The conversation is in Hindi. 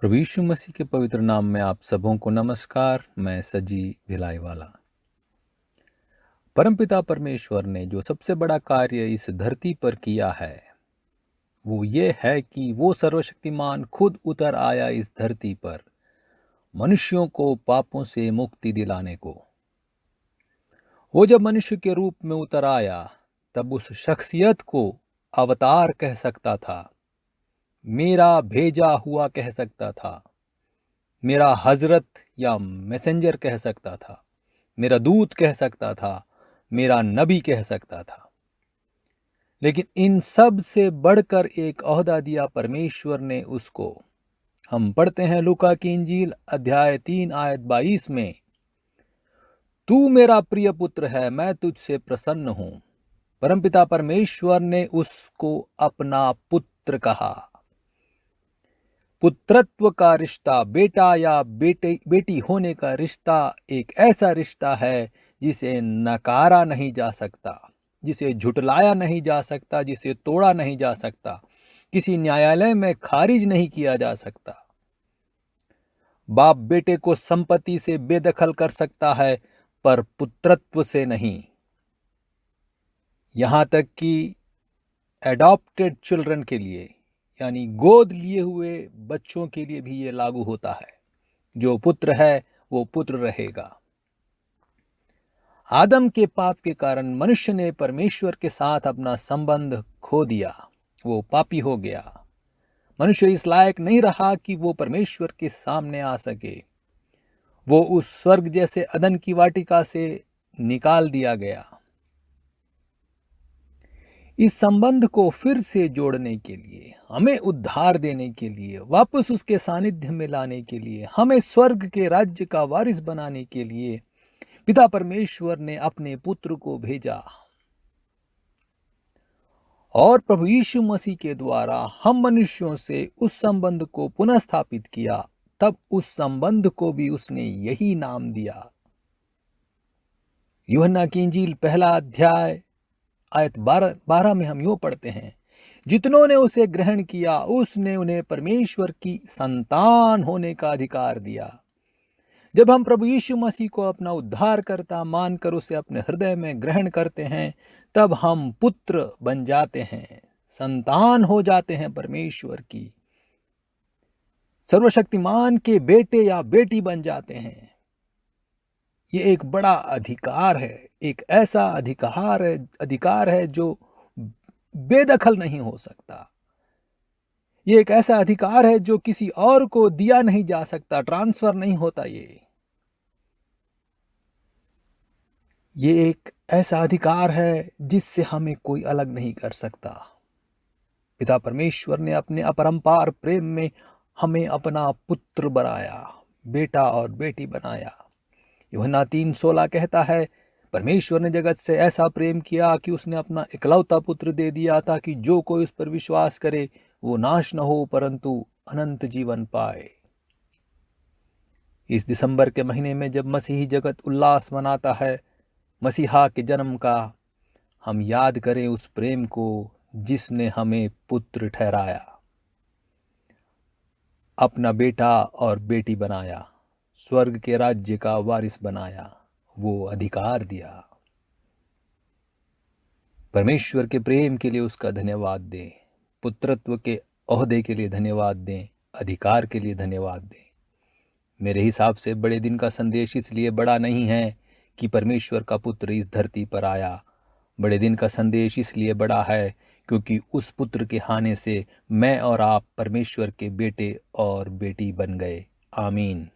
प्रभु यीशु मसीह के पवित्र नाम में आप सबों को नमस्कार। मैं सजी भिलाई वाला। परमपिता परमेश्वर ने जो सबसे बड़ा कार्य इस धरती पर किया है वो ये है कि वो सर्वशक्तिमान खुद उतर आया इस धरती पर मनुष्यों को पापों से मुक्ति दिलाने को। वो जब मनुष्य के रूप में उतर आया तब उस शख्सियत को अवतार कह सकता था, मेरा भेजा हुआ कह सकता था, मेरा हजरत या मैसेंजर कह सकता था, मेरा दूत कह सकता था, मेरा नबी कह सकता था। लेकिन इन सब से बढ़कर एक ओहदा दिया परमेश्वर ने उसको। हम पढ़ते हैं लूका की इंजील अध्याय 3 आयत 22 में, तू मेरा प्रिय पुत्र है, मैं तुझसे प्रसन्न हूं। परमपिता परमेश्वर ने उसको अपना पुत्र कहा। पुत्रत्व का रिश्ता, बेटा या बेटी होने का रिश्ता एक ऐसा रिश्ता है जिसे नकारा नहीं जा सकता, जिसे झुटलाया नहीं जा सकता, जिसे तोड़ा नहीं जा सकता, किसी न्यायालय में खारिज नहीं किया जा सकता। बाप बेटे को संपत्ति से बेदखल कर सकता है पर पुत्रत्व से नहीं। यहां तक कि एडॉप्टेड चिल्ड्रन के लिए यानी गोद लिए हुए बच्चों के लिए भी यह लागू होता है। जो पुत्र है वो पुत्र रहेगा। आदम के पाप के कारण मनुष्य ने परमेश्वर के साथ अपना संबंध खो दिया, वो पापी हो गया। मनुष्य इस लायक नहीं रहा कि वो परमेश्वर के सामने आ सके। वो उस स्वर्ग जैसे अदन की वाटिका से निकाल दिया गया। इस संबंध को फिर से जोड़ने के लिए, हमें उद्धार देने के लिए, वापस उसके सानिध्य में लाने के लिए, हमें स्वर्ग के राज्य का वारिस बनाने के लिए पिता परमेश्वर ने अपने पुत्र को भेजा और प्रभु यीशु मसीह के द्वारा हम मनुष्यों से उस संबंध को पुनः स्थापित किया। तब उस संबंध को भी उसने यही नाम दिया। यूहन्ना की इंजील पहला अध्याय आयत 12 में हम यूं पढ़ते हैं, जितनों ने उसे ग्रहण किया उसने उन्हें परमेश्वर की संतान होने का अधिकार दिया। जब हम प्रभु यीशु मसीह को अपना उद्धारकर्ता मानकर उसे अपने हृदय में ग्रहण करते हैं तब हम पुत्र बन जाते हैं, संतान हो जाते हैं परमेश्वर की, सर्वशक्तिमान के बेटे या बेटी बन जाते हैं। ये एक बड़ा अधिकार है, एक ऐसा अधिकार है जो बेदखल नहीं हो सकता। ये एक ऐसा अधिकार है जो किसी और को दिया नहीं जा सकता, ट्रांसफर नहीं होता। ये एक ऐसा अधिकार है जिससे हमें कोई अलग नहीं कर सकता। पिता परमेश्वर ने अपने अपरंपार प्रेम में हमें अपना पुत्र बनाया, बेटा और बेटी बनाया। यूहन्ना 3:16 कहता है, परमेश्वर ने जगत से ऐसा प्रेम किया कि उसने अपना इकलौता पुत्र दे दिया ताकि जो कोई उस पर विश्वास करे वो नाश न हो परंतु अनंत जीवन पाए। इस दिसंबर के महीने में जब मसीही जगत उल्लास मनाता है मसीहा के जन्म का, हम याद करें उस प्रेम को जिसने हमें पुत्र ठहराया, अपना बेटा और बेटी बनाया, स्वर्ग के राज्य का वारिस बनाया, वो अधिकार दिया। परमेश्वर के प्रेम के लिए उसका धन्यवाद दें, पुत्रत्व के ओहदे के लिए धन्यवाद दें, अधिकार के लिए धन्यवाद दें। मेरे हिसाब से बड़े दिन का संदेश इसलिए बड़ा नहीं है कि परमेश्वर का पुत्र इस धरती पर आया। बड़े दिन का संदेश इसलिए बड़ा है क्योंकि उस पुत्र के आने से मैं और आप परमेश्वर के बेटे और बेटी बन गए। आमीन।